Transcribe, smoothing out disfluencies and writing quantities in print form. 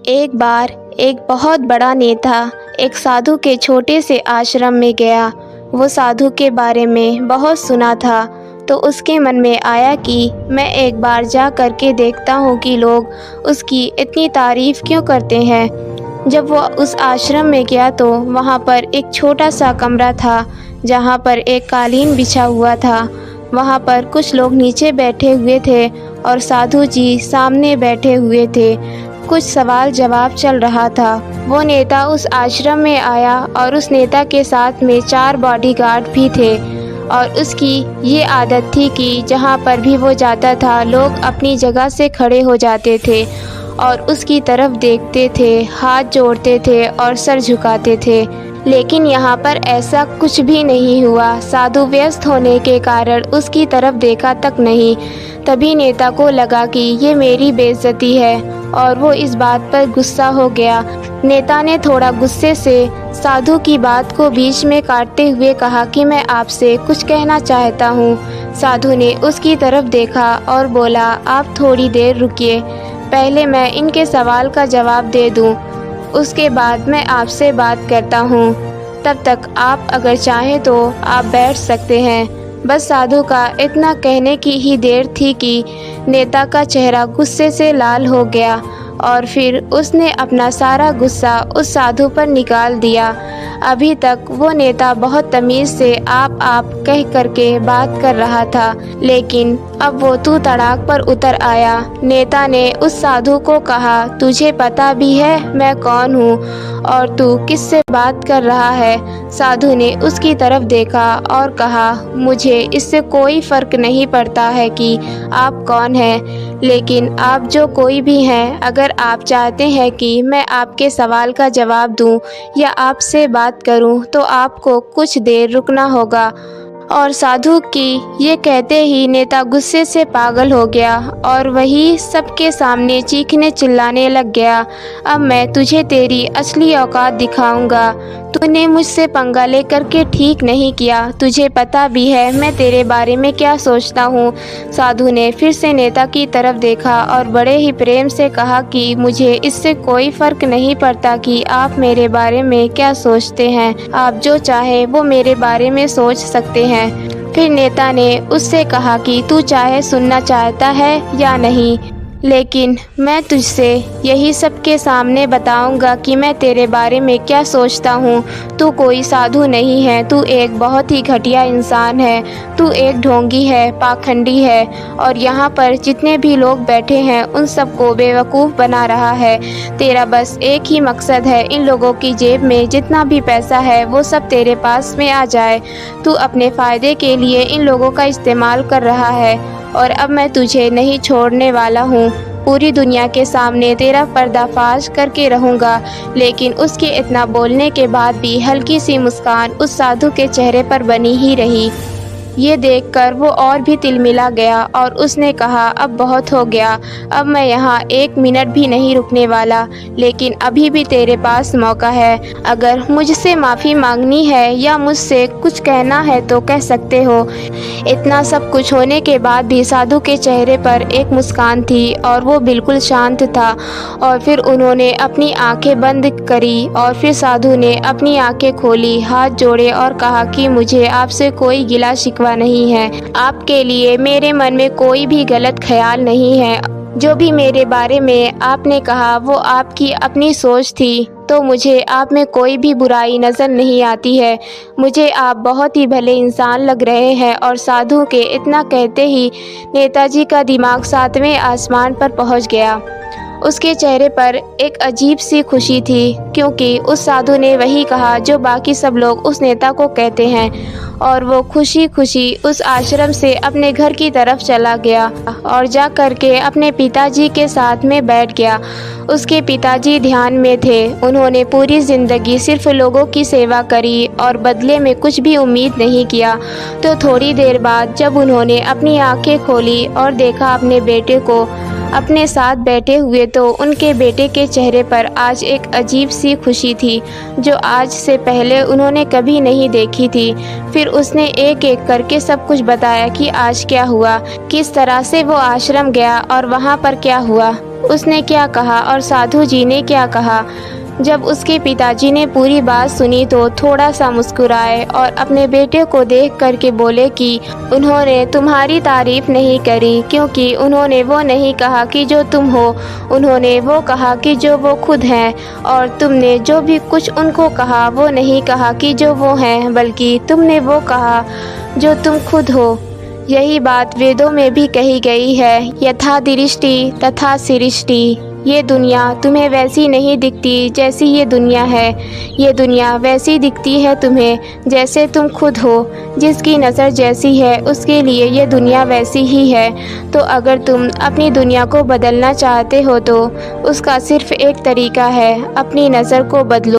एक बार एक बहुत बड़ा नेता एक साधु के छोटे से आश्रम में गया। वो साधु के बारे में बहुत सुना था, तो उसके मन में आया कि मैं एक बार जा कर के देखता हूँ कि लोग उसकी इतनी तारीफ़ क्यों करते हैं। जब वो उस आश्रम में गया तो वहाँ पर एक छोटा सा कमरा था, जहाँ पर एक कालीन बिछा हुआ था। वहाँ पर कुछ लोग नीचे बैठे हुए थे और साधु जी सामने बैठे हुए थे। कुछ सवाल जवाब चल रहा था। वो नेता उस आश्रम में आया और उस नेता के साथ में 4 बॉडीगार्ड भी थे और उसकी ये आदत थी कि जहाँ पर भी वो जाता था लोग अपनी जगह से खड़े हो जाते थे और उसकी तरफ देखते थे, हाथ जोड़ते थे और सर झुकाते थे। लेकिन यहाँ पर ऐसा कुछ भी नहीं हुआ। साधु व्यस्त होने के कारण उसकी तरफ देखा तक नहीं। तभी नेता को लगा कि ये मेरी बेइज्जती है और वो इस बात पर गुस्सा हो गया। नेता ने थोड़ा गुस्से से साधु की बात को बीच में काटते हुए कहा कि मैं आपसे कुछ कहना चाहता हूँ। साधु ने उसकी तरफ देखा और बोला, आप थोड़ी देर रुकिए, पहले मैं इनके सवाल का जवाब दे दूँ, उसके बाद मैं आपसे बात करता हूँ। तब तक आप अगर चाहें तो आप बैठ सकते हैं। बस साधु का इतना कहने की ही देर थी कि नेता का चेहरा गुस्से से लाल हो गया और फिर उसने अपना सारा गुस्सा उस साधु पर निकाल दिया। अभी तक वो नेता बहुत तमीज़ से आप कह करके बात कर रहा था, लेकिन अब वो तू तड़ाक पर उतर आया। नेता ने उस साधु को कहा, तुझे पता भी है मैं कौन हूँ और तू किससे बात कर रहा है? साधु ने उसकी तरफ देखा और कहा, मुझे इससे कोई फ़र्क नहीं पड़ता है कि आप कौन हैं, लेकिन आप जो कोई भी हैं, अगर आप चाहते हैं कि मैं आपके सवाल का जवाब दूं या आपसे बात करूं तो आपको कुछ देर रुकना होगा। और साधु की ये कहते ही नेता गुस्से से पागल हो गया और वही सबके सामने चीखने चिल्लाने लग गया, अब मैं तुझे तेरी असली औकात दिखाऊंगा। तूने मुझसे पंगा लेकर के ठीक नहीं किया, तुझे पता भी है मैं तेरे बारे में क्या सोचता हूँ। साधु ने फिर से नेता की तरफ देखा और बड़े ही प्रेम से कहा कि मुझे इससे कोई फ़र्क नहीं पड़ता कि आप मेरे बारे में क्या सोचते हैं, आप जो चाहे वो मेरे बारे में सोच सकते हैं। फिर नेता ने उससे कहा कि तू चाहे सुनना चाहता है या नहीं, लेकिन मैं तुझसे यही सबके सामने बताऊंगा कि मैं तेरे बारे में क्या सोचता हूँ। तू कोई साधु नहीं है, तू एक बहुत ही घटिया इंसान है, तू एक ढोंगी है, पाखंडी है और यहाँ पर जितने भी लोग बैठे हैं उन सबको बेवकूफ़ बना रहा है। तेरा बस एक ही मकसद है, इन लोगों की जेब में जितना भी पैसा है वो सब तेरे पास में आ जाए। तू अपने फ़ायदे के लिए इन लोगों का इस्तेमाल कर रहा है और अब मैं तुझे नहीं छोड़ने वाला हूँ। पूरी दुनिया के सामने तेरा पर्दाफाश करके रहूँगा। लेकिन उसके इतना बोलने के बाद भी हल्की सी मुस्कान उस साधु के चेहरे पर बनी ही रही। ये देखकर वो और भी तिलमिला गया और उसने कहा, अब बहुत हो गया, अब मैं यहाँ 1 मिनट भी नहीं रुकने वाला, लेकिन अभी भी तेरे पास मौका है। अगर मुझसे माफ़ी मांगनी है या मुझसे कुछ कहना है तो कह सकते हो। इतना सब कुछ होने के बाद भी साधु के चेहरे पर एक मुस्कान थी और वो बिल्कुल शांत था। और फिर उन्होंने अपनी आंखें बंद करी और फिर साधु ने अपनी आंखें खोली, हाथ जोड़े और कहा कि मुझे आपसे कोई गिला शिकवा नहीं है, आपके लिए मेरे मन में कोई भी गलत ख्याल नहीं है। जो भी मेरे बारे में आपने कहा वो आपकी अपनी सोच थी, तो मुझे आप में कोई भी बुराई नज़र नहीं आती है। मुझे आप बहुत ही भले इंसान लग रहे हैं। और साधु के इतना कहते ही नेताजी का दिमाग 7वें आसमान पर पहुंच गया। उसके चेहरे पर एक अजीब सी खुशी थी, क्योंकि उस साधु ने वही कहा जो बाकी सब लोग उस नेता को कहते हैं। और वो खुशी खुशी उस आश्रम से अपने घर की तरफ चला गया और जा कर के अपने पिताजी के साथ में बैठ गया। उसके पिताजी ध्यान में थे। उन्होंने पूरी ज़िंदगी सिर्फ लोगों की सेवा करी और बदले में कुछ भी उम्मीद नहीं किया। तो थोड़ी देर बाद जब उन्होंने अपनी आंखें खोली और देखा अपने बेटे को, अपने साथ बैठे हुए तो उनके बेटे के चेहरे पर आज एक अजीब सी खुशी थी जो आज से पहले उन्होंने कभी नहीं देखी थी। फिर उसने एक एक करके सब कुछ बताया कि आज क्या हुआ, किस तरह से वो आश्रम गया और वहाँ पर क्या हुआ, उसने क्या कहा और साधु जी ने क्या कहा। जब उसके पिताजी ने पूरी बात सुनी तो थोड़ा सा मुस्कुराए और अपने बेटे को देख करके बोले कि उन्होंने तुम्हारी तारीफ नहीं करी, क्योंकि उन्होंने वो नहीं कहा कि जो तुम हो, उन्होंने वो कहा कि जो वो खुद हैं। और तुमने जो भी कुछ उनको कहा वो नहीं कहा कि जो वो हैं, बल्कि तुमने वो कहा जो तुम खुद हो। यही बात वेदों में भी कही गई है, यथा दृष्टि तथा सृष्टि। ये दुनिया तुम्हें वैसी नहीं दिखती जैसी ये दुनिया है, ये दुनिया वैसी दिखती है तुम्हें जैसे तुम खुद हो। जिसकी नज़र जैसी है उसके लिए ये दुनिया वैसी ही है। तो अगर तुम अपनी दुनिया को बदलना चाहते हो तो उसका सिर्फ एक तरीका है, अपनी नज़र को बदलो।